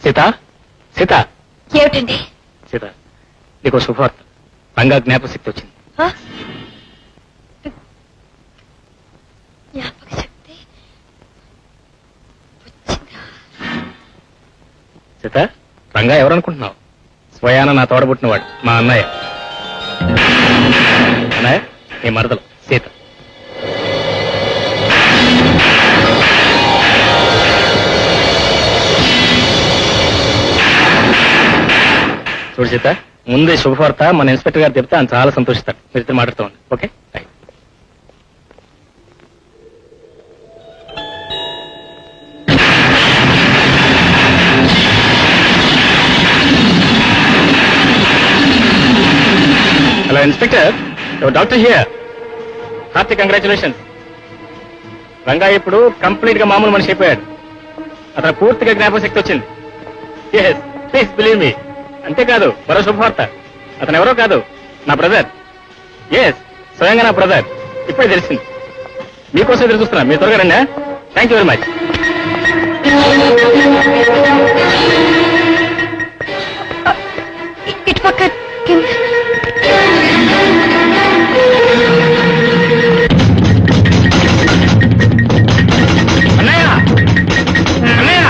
సీత సీత ఏమిటండి? సీత నీకు శుభవార్త. రంగా జ్ఞాపశక్తి వచ్చింది. జ్ఞాపక శక్తి వచ్చిందా? సీత రంగా ఎవరనుకుంటున్నావు? స్వయాన నా తోడబుట్టినవాడు, మా అన్నయ్య. అన్నయ్య నీ మరదలు సీత. చూడు సీత, ముందే శుభవార్త మన ఇన్స్పెక్టర్ గారు చెప్తే ఆయన చాలా సంతోషిస్తాడు. మీరు ఇద్దరు మాట్లాడుతూ ఉండండి. Okay right. Hello inspector, doctor here. Hearty congratulations. Ranga ఇప్పుడు కంప్లీట్ గా మామూలు మనిషి అయిపోయాడు. అతను పూర్తిగా జ్ఞాపకశక్తి వచ్చింది. Yes please believe me. అంతేకాదు మరో శుభవార్త. అతను ఎవరో కాదు, నా బ్రదర్. ఎస్ స్వయంగా నా బ్రదర్. ఇప్పుడే తెలిసింది. మీకోసం ఎదురు చూస్తున్నా. మీరు త్వరగా రండి. Thank you very much. ఇటు పక్క కింద. అన్నయ్య అన్నయ్య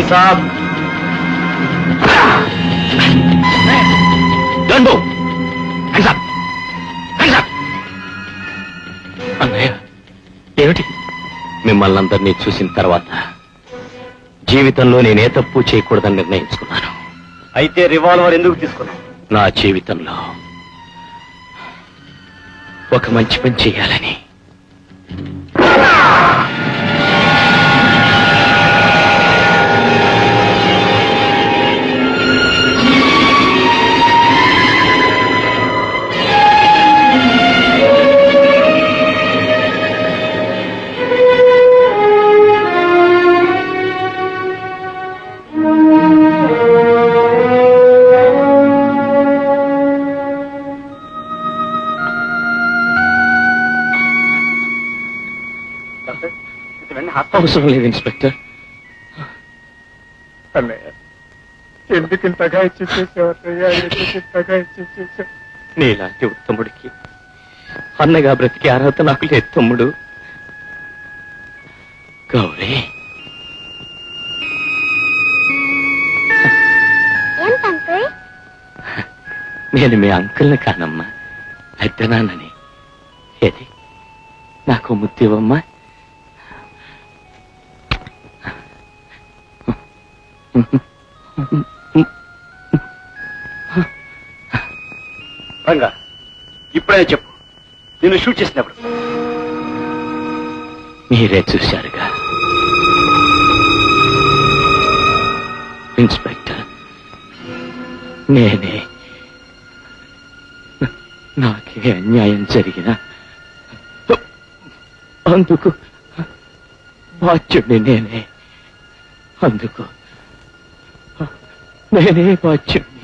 సాబ్ అన్నయ్య ఏమిటి? మిమ్మల్ని అందరినీ చూసిన తర్వాత జీవితంలో నేనే తప్పు చేయకూడదని నిర్ణయించుకున్నాను. అయితే రివాల్వర్ ఎందుకు తీసుకున్నావు? నా జీవితంలో ఒక మంచి పని చేయాలని. అవసరం లేదు ఇన్స్పెక్టర్. అన్నయ్య ఎందుకు ఇంతగా ఇచ్చేసేవారయ్యా? ఎందుకు ఇంతగా ఇచ్చేసేసా? నీలాంటి ఉత్తముడికి అన్నగా బ్రతికి అర్హత నాకు లేదు తమ్ముడు. గౌరీ నేను మీ అంకుల్ని కానమ్మా, పెద్దనాన్నని. ఏది నాకు ముద్దివమ్మా. రంగా ఇప్పుడే చెప్పు, నిన్ను షూట్ చేసినప్పుడు. మీరే చూశారుగా ఇన్స్పెక్టర్, నేనే. నాకే అన్యాయం జరిగిన అందుకు బాధ్యుడిని నేనే. అందుకు నేనే బాధ్యుడిని.